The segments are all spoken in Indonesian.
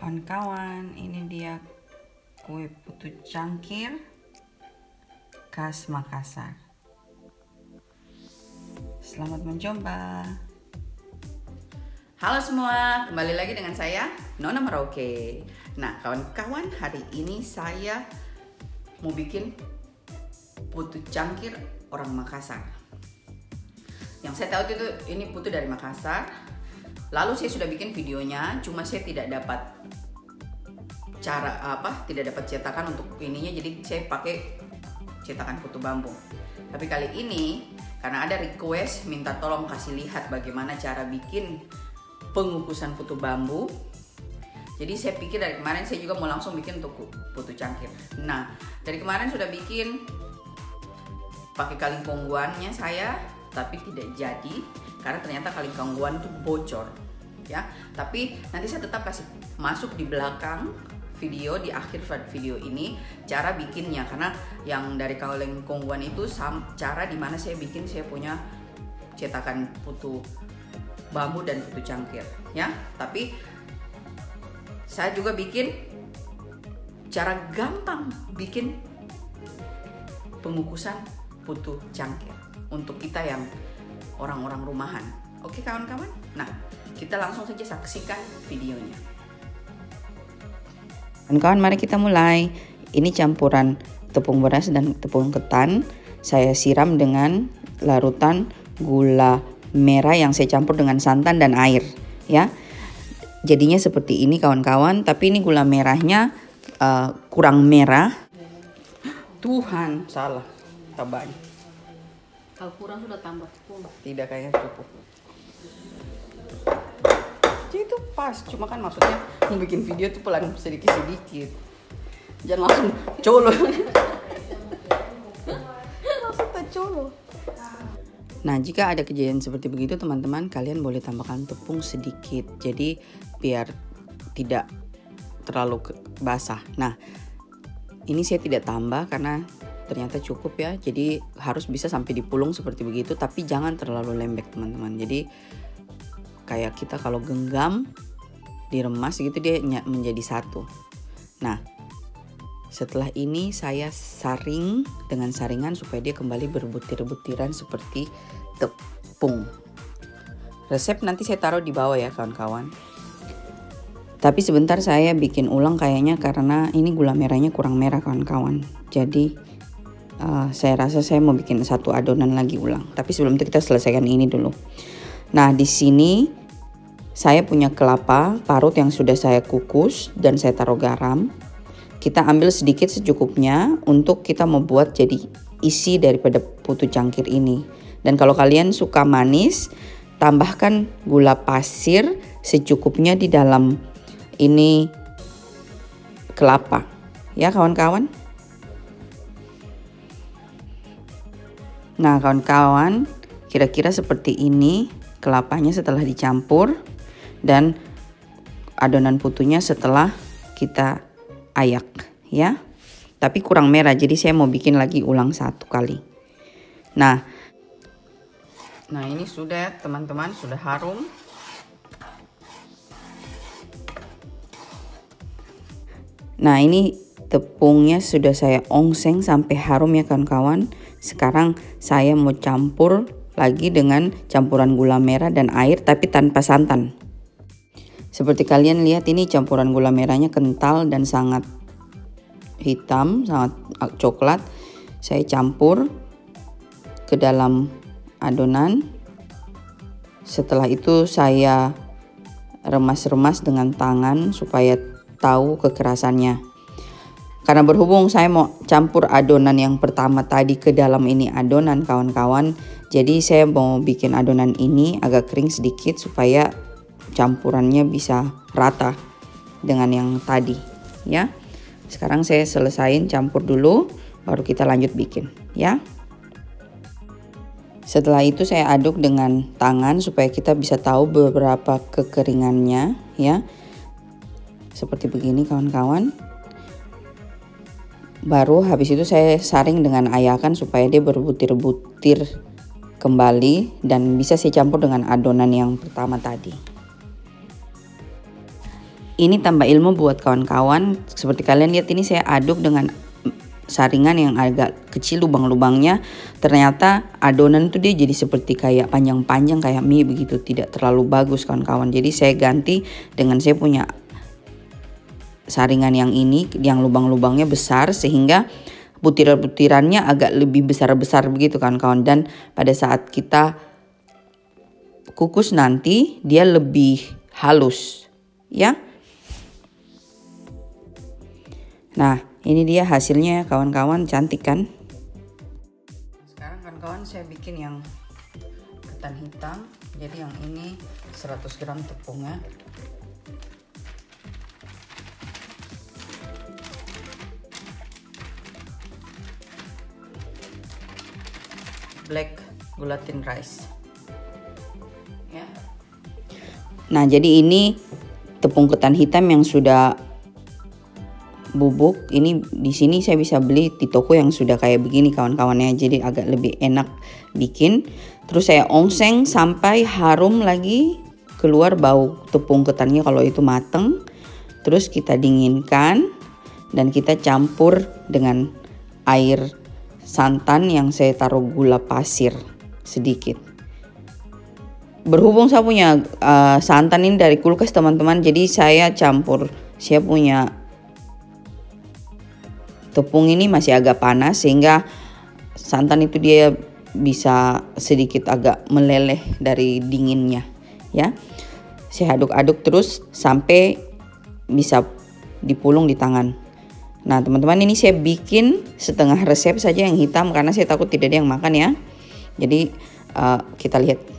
Kawan-kawan, ini dia kue putu cangkir khas Makassar. Selamat mencoba. Halo semua, kembali lagi dengan saya Nona Merauke. Nah kawan-kawan, hari ini saya mau bikin putu cangkir orang Makassar. Yang saya tahu itu ini putu dari Makassar. Lalu saya sudah bikin videonya, cuma saya tidak dapat tidak dapat cetakan untuk ininya, jadi saya pakai cetakan putu bambu. Tapi kali ini karena ada request minta tolong kasih lihat bagaimana cara bikin pengukusan putu bambu. Jadi saya pikir dari kemarin saya juga mau langsung bikin untuk putu cangkir. Nah, dari kemarin sudah bikin pakai kaleng kongguannya saya, tapi tidak jadi karena ternyata kaleng kongguan itu bocor. Ya, tapi nanti saya tetap kasih masuk di belakang video, di akhir video ini cara bikinnya, karena yang dari kaleng kongguan itu cara dimana saya bikin saya punya cetakan putu bambu dan putu cangkir ya. Tapi saya juga bikin cara gampang bikin pengukusan putu cangkir untuk kita yang orang-orang rumahan. Oke kawan-kawan, nah kita langsung saja saksikan videonya. Kawan-kawan, mari kita mulai. Ini campuran tepung beras dan tepung ketan. Saya siram dengan larutan gula merah yang saya campur dengan santan dan air ya. Jadinya seperti ini kawan-kawan, tapi ini gula merahnya kurang merah. Tuhan, salah tabanya. Kalau kurang sudah tambah tepung. Tidak, kayaknya cukup. Itu pas, cuma kan maksudnya mau bikin video tuh pelan sedikit-sedikit. Jangan langsung colo. Langsung colo. Nah, jika ada kejadian seperti begitu teman-teman, kalian boleh tambahkan tepung sedikit. Jadi biar tidak terlalu basah. Nah, ini saya tidak tambah karena ternyata cukup ya. Jadi harus bisa sampai dipulung seperti begitu, tapi jangan terlalu lembek teman-teman. Jadi kayak kita kalau genggam diremas gitu dia menjadi satu. Nah, setelah ini saya saring dengan saringan supaya dia kembali berbutir-butiran seperti tepung. Resep nanti saya taruh di bawah ya kawan-kawan. Tapi sebentar saya bikin ulang kayaknya karena ini gula merahnya kurang merah kawan-kawan. Jadi saya rasa saya mau bikin satu adonan lagi ulang. Tapi sebelum itu kita selesaikan ini dulu. Nah, di sini saya punya kelapa parut yang sudah saya kukus dan saya taruh garam. Kita ambil sedikit secukupnya untuk kita membuat jadi isi daripada putu cangkir ini. Dan kalau kalian suka manis, tambahkan gula pasir secukupnya di dalam ini kelapa. Ya kawan-kawan. Nah kawan-kawan, kira-kira seperti ini kelapanya setelah dicampur dan adonan putunya setelah kita ayak ya. Tapi kurang merah, jadi saya mau bikin lagi ulang satu kali. Nah ini sudah teman-teman, sudah harum. Nah ini tepungnya sudah saya ongseng sampai harum ya kawan-kawan. Sekarang saya mau campur lagi dengan campuran gula merah dan air tapi tanpa santan. Seperti kalian lihat ini campuran gula merahnya kental dan sangat hitam, sangat coklat. Saya campur ke dalam adonan. Setelah itu saya remas-remas dengan tangan supaya tahu kekerasannya. Karena berhubung saya mau campur adonan yang pertama tadi ke dalam ini adonan kawan-kawan, jadi saya mau bikin adonan ini agak kering sedikit supaya campurannya bisa rata dengan yang tadi ya. Sekarang saya selesain campur dulu, baru kita lanjut bikin ya. Setelah itu saya aduk dengan tangan supaya kita bisa tahu beberapa kekeringannya ya. Seperti begini kawan-kawan. Baru habis itu saya saring dengan ayakan supaya dia berbutir-butir kembali dan bisa saya campur dengan adonan yang pertama tadi. ini tambah ilmu buat kawan-kawan. Seperti kalian lihat ini saya aduk dengan saringan yang agak kecil lubang-lubangnya. Ternyata adonan tuh dia jadi seperti kayak panjang-panjang kayak mie begitu, tidak terlalu bagus kawan-kawan. Jadi saya ganti dengan saya punya saringan yang ini yang lubang-lubangnya besar sehingga butiran-butirannya agak lebih besar-besar begitu kawan-kawan. Dan pada saat kita kukus nanti dia lebih halus ya. Nah, ini dia hasilnya kawan-kawan, cantik kan? Sekarang kawan-kawan saya bikin yang ketan hitam. Jadi yang ini 100 gram tepungnya. Black gelatin rice. Ya. Nah, jadi ini tepung ketan hitam yang sudah bubuk. Ini di sini saya bisa beli di toko yang sudah kayak begini kawan-kawannya, jadi agak lebih enak bikin. Terus saya ongseng sampai harum lagi, keluar bau tepung ketannya kalau itu mateng. Terus kita dinginkan dan kita campur dengan air santan yang saya taruh gula pasir sedikit. Berhubung saya punya santan ini dari kulkas teman-teman, jadi saya campur. Saya punya tepung ini masih agak panas sehingga santan itu dia bisa sedikit agak meleleh dari dinginnya ya. Saya aduk-aduk terus sampai bisa dipulung di tangan. Nah teman-teman, ini saya bikin setengah resep saja yang hitam karena saya takut tidak ada yang makan ya. Jadi kita lihat.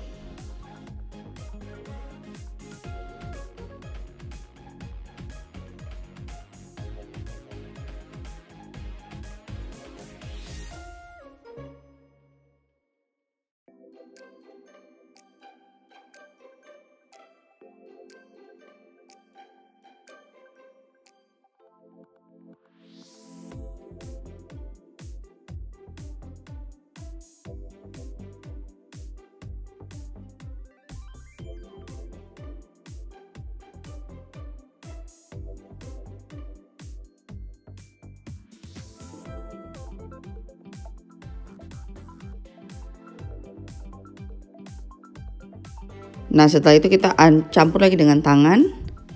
Nah setelah itu kita campur lagi dengan tangan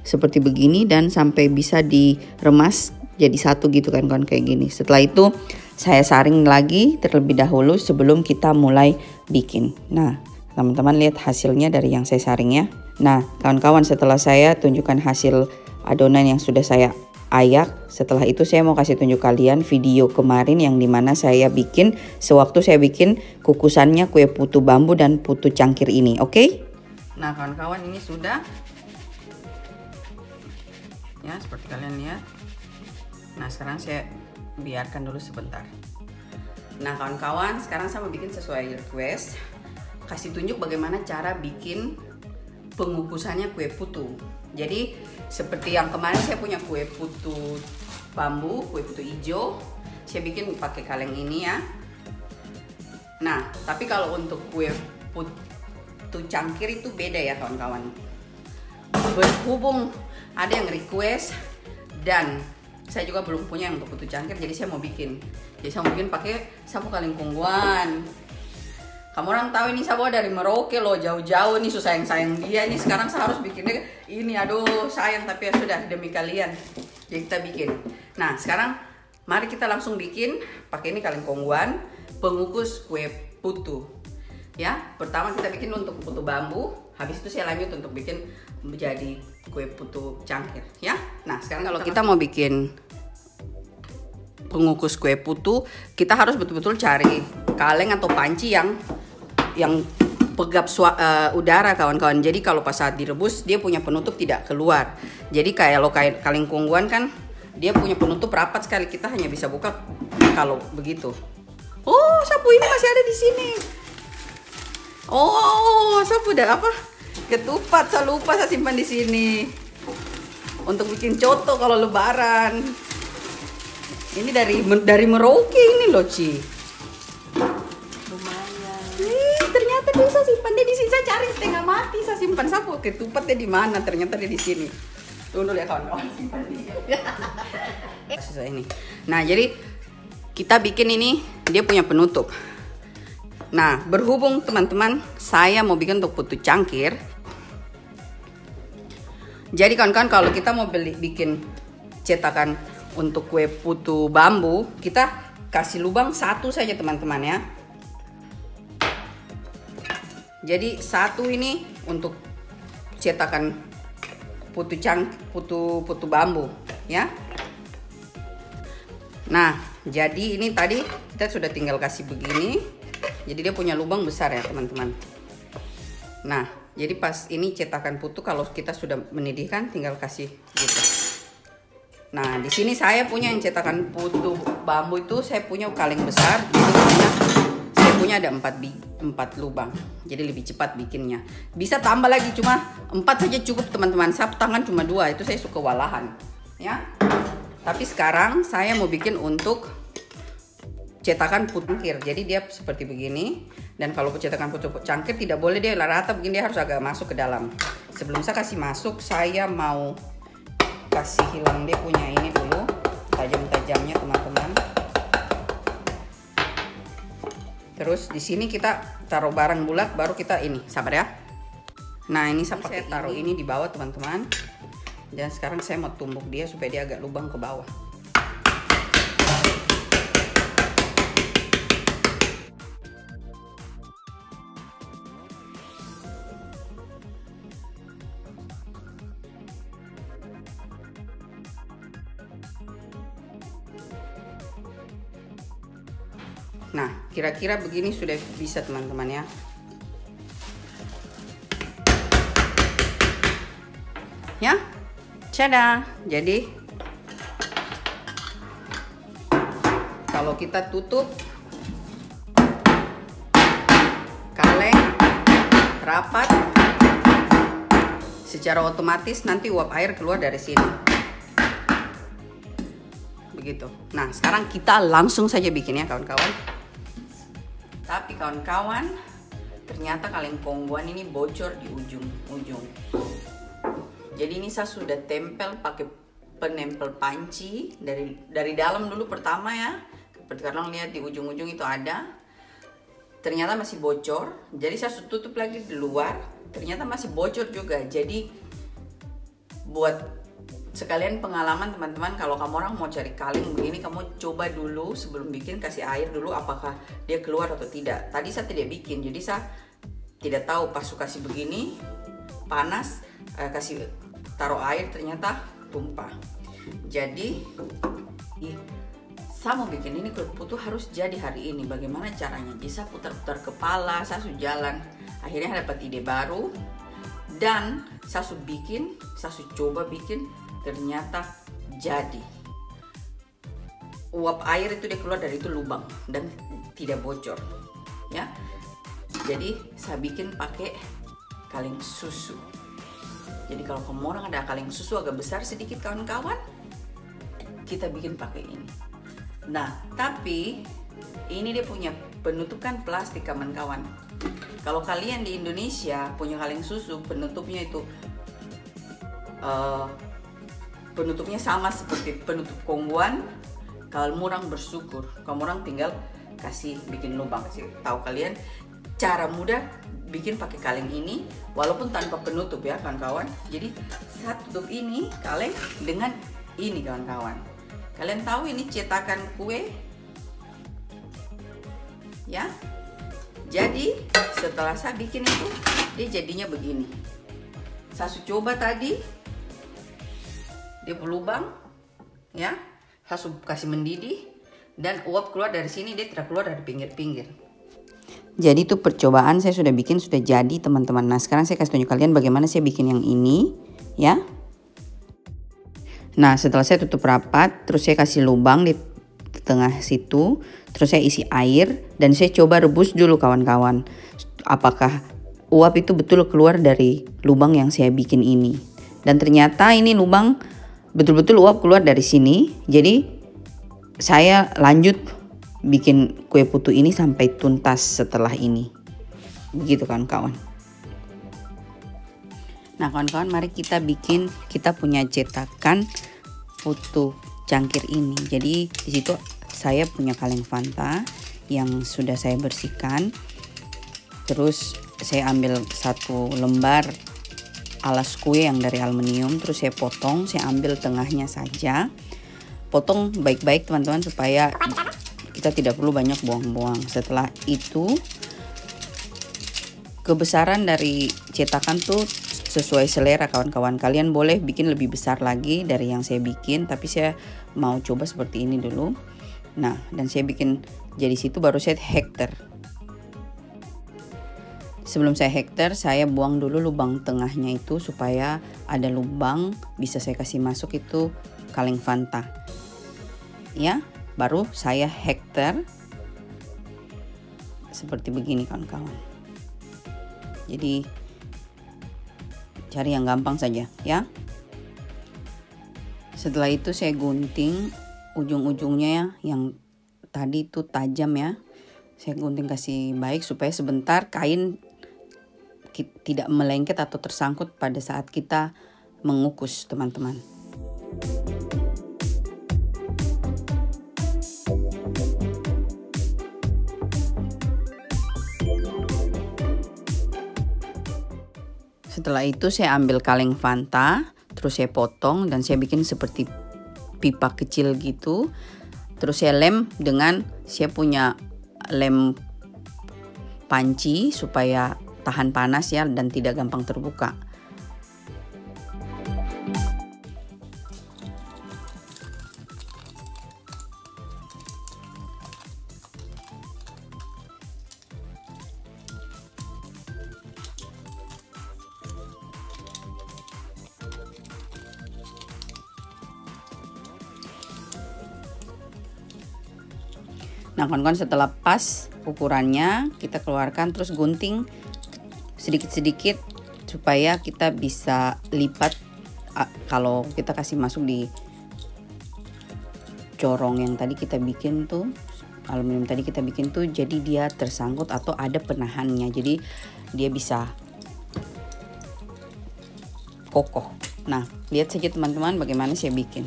seperti begini dan sampai bisa diremas jadi satu gitu kan kayak gini. Setelah itu saya saring lagi terlebih dahulu sebelum kita mulai bikin. Nah teman-teman lihat hasilnya dari yang saya saring ya. Nah kawan-kawan, setelah saya tunjukkan hasil adonan yang sudah saya ayak, setelah itu saya mau kasih tunjuk kalian video kemarin yang dimana saya bikin sewaktu saya bikin kukusannya kue putu bambu dan putu cangkir ini, oke? Nah kawan-kawan, ini sudah ya seperti kalian lihat. Nah sekarang saya biarkan dulu sebentar. Nah kawan-kawan, sekarang saya mau bikin sesuai request, kasih tunjuk bagaimana cara bikin pengukusannya kue putu. Jadi seperti yang kemarin saya punya kue putu bambu, kue putu hijau, saya bikin pakai kaleng ini ya. Nah tapi kalau untuk kue putu cangkir itu beda ya kawan-kawan. Berhubung ada yang request dan saya juga belum punya yang untuk putu cangkir, jadi saya mau bikin. Jadi saya mau bikin pakai sapu kaleng kongguan. Kamu orang tahu ini sapu dari Merauke loh, jauh-jauh nih, sayang-sayang dia nih. Sekarang saya harus bikinnya ini, aduh sayang, tapi ya sudah demi kalian. Jadi kita bikin. Nah sekarang mari kita langsung bikin pakai ini kaleng kongguan pengukus kue putu. Ya, pertama kita bikin untuk putu bambu, habis itu saya lanjut untuk bikin menjadi kue putu cangkir, ya. Nah, sekarang kalau kita mau bikin pengukus kue putu, kita harus betul-betul cari kaleng atau panci yang pegap udara kawan-kawan. Jadi kalau pas saat direbus dia punya penutup tidak keluar. Jadi kalau kaleng kongguan kan dia punya penutup rapat sekali, kita hanya bisa buka kalau begitu. Oh, sapu ini masih ada di sini. Oh, sapu udah apa? Ketupat, saya lupa saya simpan di sini. Untuk bikin coto kalau lebaran. Ini dari Merauke ini loh, Ci. Lumayan. Ternyata dia saya simpan dia di sini. Saya cari setengah mati, saya simpan sapu ketupatnya di mana? Ternyata dia di sini. Tunggu dulu ya kawan-kawan. Ini. Nah, jadi kita bikin ini, dia punya penutup. Nah, berhubung teman-teman, saya mau bikin untuk putu cangkir. Jadi kawan-kawan, kalau kita mau bikin cetakan untuk kue putu bambu, kita kasih lubang satu saja teman-teman ya. Jadi satu ini untuk cetakan putu bambu ya. Nah, jadi ini tadi kita sudah tinggal kasih begini. Jadi dia punya lubang besar ya teman-teman. Nah, jadi pas ini cetakan putu kalau kita sudah mendidihkan tinggal kasih gitu. Nah, di sini saya punya yang cetakan putu bambu itu saya punya kaleng besar. Jadi saya punya ada 4 lubang. Jadi lebih cepat bikinnya. Bisa tambah lagi, cuma 4 saja cukup teman-teman. Sap tangan cuma 2, itu saya suka walahan ya. Tapi sekarang saya mau bikin untuk cetakan putu cangkir. Jadi dia seperti begini. Dan kalau cetakan putu cangkir tidak boleh dia rata begini, dia harus agak masuk ke dalam. Sebelum saya kasih masuk, saya mau kasih hilang dia punya ini dulu, tajam-tajamnya teman-teman. Terus di sini kita taruh barang bulat, baru kita ini, sabar ya. Nah, ini saya taruh ini di bawah teman-teman. Dan sekarang saya mau tumbuk dia supaya dia agak lubang ke bawah. Nah, kira-kira begini sudah bisa teman-teman ya. Ya, tada. Jadi kalau kita tutup kaleng rapat, secara otomatis nanti uap air keluar dari sini. Begitu. Nah, sekarang kita langsung saja bikin ya kawan-kawan. Tapi kawan-kawan, ternyata kaleng pongguan ini bocor di ujung-ujung. Jadi ini saya sudah tempel pakai penempel panci dari dalam dulu pertama ya. Seperti kalian lihat di ujung-ujung itu ada. Ternyata masih bocor. Jadi saya tutup lagi di luar. Ternyata masih bocor juga. Jadi buat sekalian pengalaman teman-teman, kalau kamu orang mau cari kaleng begini, kamu coba dulu sebelum bikin, kasih air dulu apakah dia keluar atau tidak. Tadi saya tidak bikin, jadi saya tidak tahu, pas kasih begini panas, kasih taruh air ternyata tumpah. Jadi saya mau bikin ini kue putu harus jadi hari ini. Bagaimana caranya? Jadi saya putar-putar kepala, saya sudah jalan, akhirnya dapat ide baru dan saya sudah bikin, saya sudah coba bikin. Ternyata jadi uap air itu dia keluar dari itu lubang dan tidak bocor ya. Jadi saya bikin pakai kaleng susu. Jadi kalau kamu orang ada kaleng susu agak besar sedikit kawan-kawan, kita bikin pakai ini. Nah, tapi ini dia punya penutup kan plastik kawan-kawan. Kalau kalian di Indonesia punya kaleng susu, penutupnya itu penutupnya sama seperti penutup kongguan. Kalau orang bersyukur, kamu orang tinggal kasih bikin lubang. Kasih tahu kalian cara mudah bikin pakai kaleng ini walaupun tanpa penutup ya kawan-kawan. Jadi saya tutup ini kaleng dengan ini kawan-kawan. Kalian tahu ini cetakan kue ya. Jadi setelah saya bikin itu dia jadinya begini. Saya coba tadi dia berlubang ya, saya kasih mendidih dan uap keluar dari sini, dia tidak keluar dari pinggir-pinggir. Jadi itu percobaan saya sudah bikin, sudah jadi teman-teman. Nah, sekarang saya kasih tunjuk kalian bagaimana saya bikin yang ini ya. Nah, setelah saya tutup rapat, terus saya kasih lubang di tengah situ, terus saya isi air dan saya coba rebus dulu kawan-kawan. Apakah uap itu betul keluar dari lubang yang saya bikin ini. Dan ternyata ini lubang betul-betul uap keluar dari sini. Jadi saya lanjut bikin kue putu ini sampai tuntas setelah ini. Begitu kawan-kawan. Nah kawan-kawan, mari kita bikin kita punya cetakan putu cangkir ini. Jadi di situ saya punya kaleng Fanta yang sudah saya bersihkan. Terus saya ambil 1 lembar alas kue yang dari aluminium, terus saya potong, saya ambil tengahnya saja. Potong baik-baik teman-teman supaya kita tidak perlu banyak buang-buang. Setelah itu kebesaran dari cetakan tuh sesuai selera kawan-kawan. Kalian boleh bikin lebih besar lagi dari yang saya bikin, tapi saya mau coba seperti ini dulu. Nah, dan saya bikin jadi situ baru saya hektar. Sebelum saya hektar, saya buang dulu lubang tengahnya itu supaya ada lubang bisa saya kasih masuk itu kaleng Fanta. Ya, baru saya hektar seperti begini kawan-kawan. Jadi cari yang gampang saja ya. Setelah itu saya gunting ujung-ujungnya ya, yang tadi itu tajam ya. Saya gunting kasih baik supaya sebentar kain tidak melengket atau tersangkut pada saat kita mengukus teman-teman. Setelah itu saya ambil kaleng Fanta, terus saya potong dan saya bikin seperti pipa kecil gitu. Terus saya lem dengan saya punya lem panci supaya tahan panas ya dan tidak gampang terbuka. Nah kawan-kawan, setelah pas ukurannya kita keluarkan, terus gunting sedikit-sedikit supaya kita bisa lipat kalau kita kasih masuk di corong yang tadi kita bikin tuh, aluminium tadi kita bikin tuh, jadi dia tersangkut atau ada penahannya, jadi dia bisa kokoh. Nah lihat saja teman-teman bagaimana saya bikin.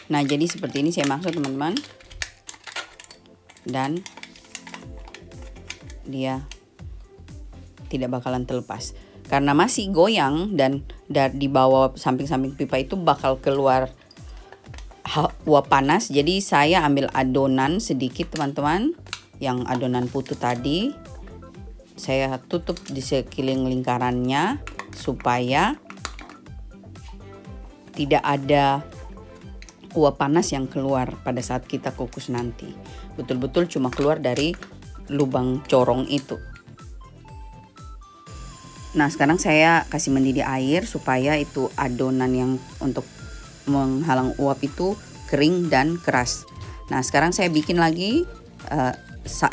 Nah jadi seperti ini saya maksud teman-teman, dan dia tidak bakalan terlepas karena masih goyang, dan di bawah samping-samping pipa itu bakal keluar uap panas. Jadi saya ambil adonan sedikit teman-teman, yang adonan putu tadi saya tutup di sekeliling lingkarannya supaya tidak ada uap panas yang keluar pada saat kita kukus nanti. Betul-betul cuma keluar dari lubang corong itu. Nah sekarang saya kasih mendidih air supaya itu adonan yang untuk menghalang uap itu kering dan keras. Nah sekarang saya bikin lagi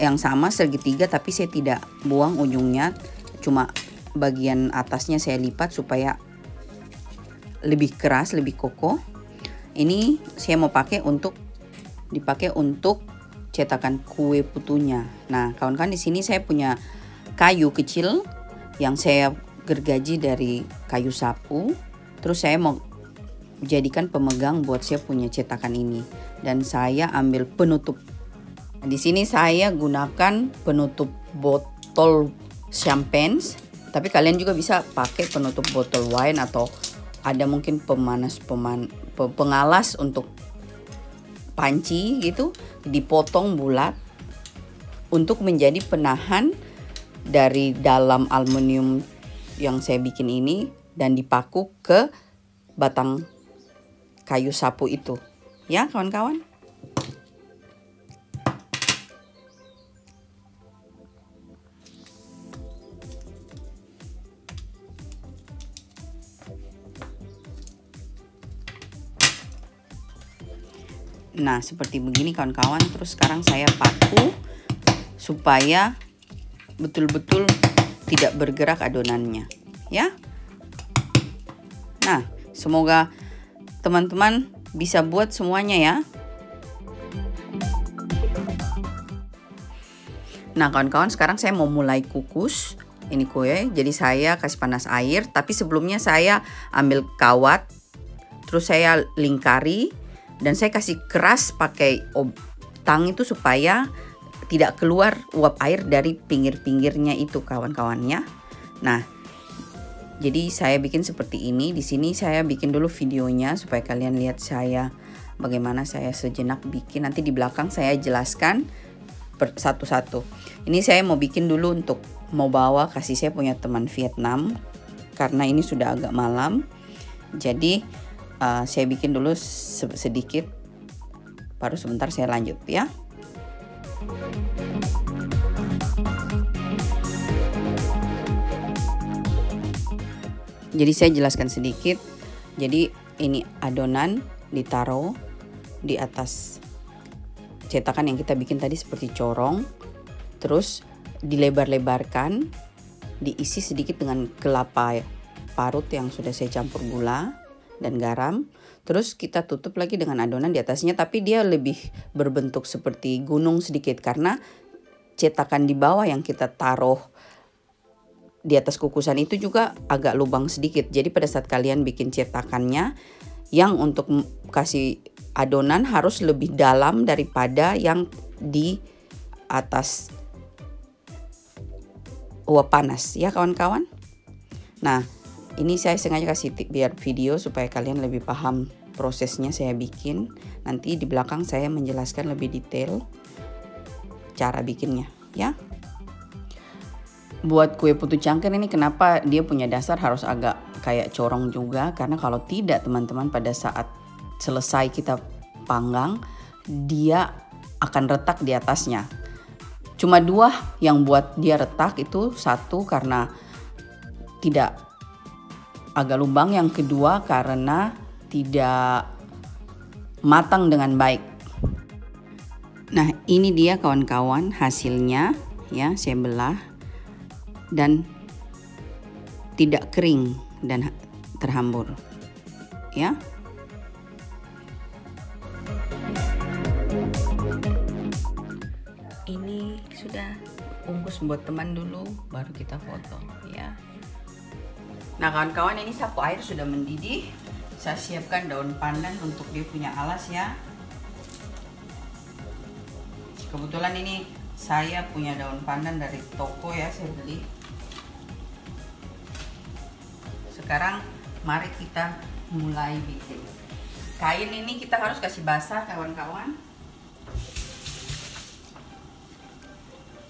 yang sama segitiga, tapi saya tidak buang ujungnya, cuma bagian atasnya saya lipat supaya lebih keras, lebih kokoh. Ini saya mau dipakai untuk cetakan kue putunya. Nah, kawan-kawan, di sini saya punya kayu kecil yang saya gergaji dari kayu sapu. Terus saya mau jadikan pemegang buat saya punya cetakan ini, dan saya ambil penutup. Di sini saya gunakan penutup botol champagne, tapi kalian juga bisa pakai penutup botol wine atau ada mungkin pengalas untuk panci gitu, dipotong bulat untuk menjadi penahan dari dalam aluminium yang saya bikin ini, dan dipaku ke batang kayu sapu itu ya kawan-kawan. Nah, seperti begini kawan-kawan. Terus sekarang saya paku supaya betul-betul tidak bergerak adonannya, ya. Nah, semoga teman-teman bisa buat semuanya ya. Nah, kawan-kawan, sekarang saya mau mulai kukus ini kue. Jadi saya kasih panas air, tapi sebelumnya saya ambil kawat, terus saya lingkari, dan saya kasih keras pakai tang itu supaya tidak keluar uap air dari pinggir-pinggirnya itu kawan-kawannya. Nah, jadi saya bikin seperti ini. Di sini saya bikin dulu videonya supaya kalian lihat saya bagaimana saya sejenak bikin. Nanti di belakang saya jelaskan satu-satu. Ini saya mau bikin dulu untuk mau bawa kasih saya punya teman Vietnam karena ini sudah agak malam. Jadi saya bikin dulu sedikit, baru sebentar saya lanjut ya. Jadi saya jelaskan sedikit. Jadi ini adonan ditaruh di atas cetakan yang kita bikin tadi seperti corong. Terus dilebar-lebarkan, diisi sedikit dengan kelapa parut yang sudah saya campur gula dan garam. Terus kita tutup lagi dengan adonan di atasnya, tapi dia lebih berbentuk seperti gunung sedikit karena cetakan di bawah yang kita taruh di atas kukusan itu juga agak lubang sedikit. Jadi pada saat kalian bikin cetakannya, yang untuk kasih adonan harus lebih dalam daripada yang di atas uap panas ya kawan-kawan. Nah, ini saya sengaja kasih biar video supaya kalian lebih paham prosesnya saya bikin. Nanti di belakang saya menjelaskan lebih detail cara bikinnya ya. Buat kue putu cangkir ini kenapa dia punya dasar harus agak kayak corong juga, karena kalau tidak teman-teman pada saat selesai kita panggang dia akan retak di atasnya. Cuma dua yang buat dia retak, itu satu karena tidak agak lubang, yang kedua karena tidak matang dengan baik. Nah, ini dia kawan-kawan hasilnya ya, saya belah dan tidak kering dan terhambur ya. Ini sudah bungkus buat teman dulu, baru kita foto ya. Nah kawan-kawan, ini sapu air sudah mendidih. Saya siapkan daun pandan untuk dia punya alas ya. Kebetulan ini saya punya daun pandan dari toko ya, saya beli. Sekarang mari kita mulai bikin. Kain ini kita harus kasih basah kawan-kawan.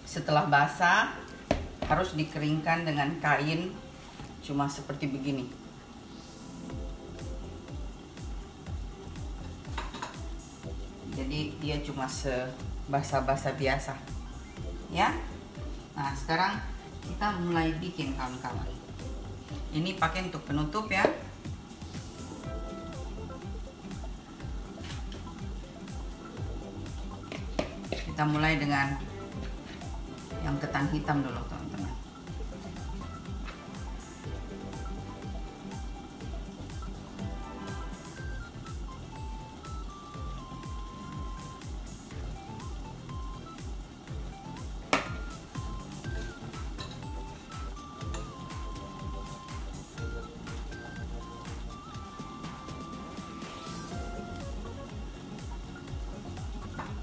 Setelah basah harus dikeringkan dengan kain cuma seperti begini. Jadi dia cuma sebasah-basah biasa ya. Nah sekarang kita mulai bikin kawan-kawan. Ini pakai untuk penutup ya. Kita mulai dengan yang ketan hitam dulu teman-teman.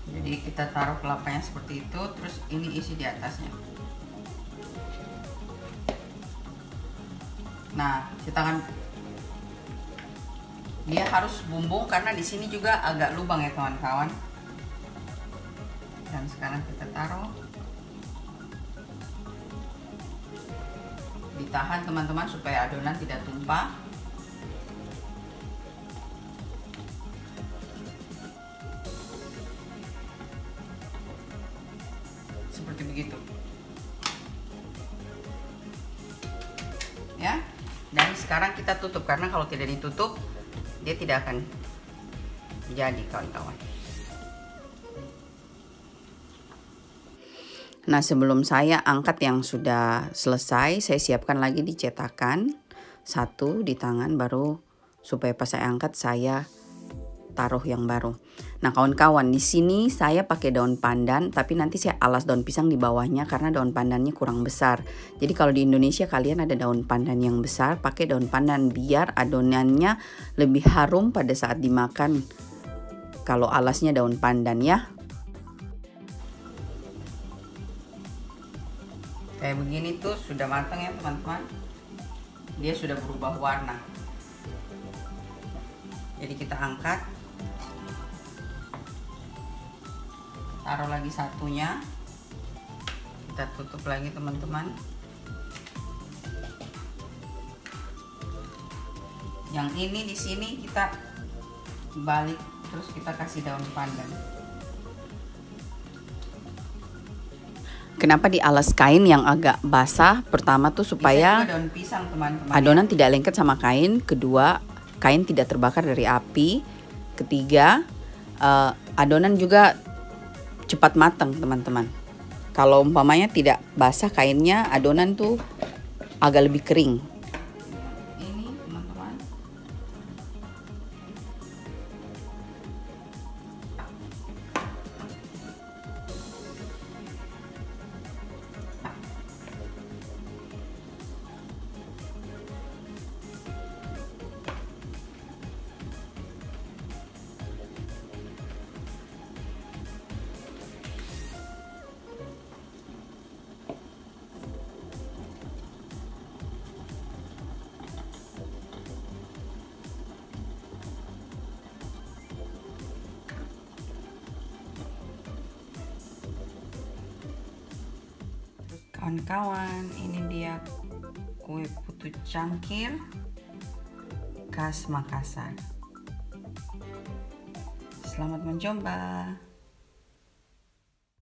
Jadi kita taruh kelapanya seperti itu, terus ini isi di atasnya. Nah, cetakan dia harus bumbung karena di sini juga agak lubang ya kawan-kawan. Dan sekarang kita taruh. Ditahan teman-teman supaya adonan tidak tumpah. Seperti begitu ya. Dan sekarang kita tutup karena kalau tidak ditutup dia tidak akan jadi kawan-kawan. Nah, sebelum saya angkat yang sudah selesai, saya siapkan lagi di cetakan satu di tangan, baru supaya pas saya angkat saya taruh yang baru. Nah, kawan-kawan, di sini saya pakai daun pandan, tapi nanti saya alas daun pisang di bawahnya karena daun pandannya kurang besar. Jadi kalau di Indonesia kalian ada daun pandan yang besar, pakai daun pandan biar adonannya lebih harum pada saat dimakan. Kalau alasnya daun pandan ya. Kayak begini tuh sudah matang ya teman-teman. Dia sudah berubah warna. Jadi kita angkat. Taruh lagi satunya. Kita tutup lagi teman-teman. Yang ini di sini kita balik terus kita kasih daun pandan. Kenapa di alas kain yang agak basah? Pertama tuh supaya daun pisang, teman-teman, adonan tidak lengket sama kain. Kedua, kain tidak terbakar dari api. Ketiga, adonan juga cepat matang teman-teman. Kalau umpamanya tidak basah kainnya, adonan tuh agak lebih kering. Ini teman-teman. Kawan-kawan, ini dia kue putu cangkir khas Makassar. Selamat mencoba.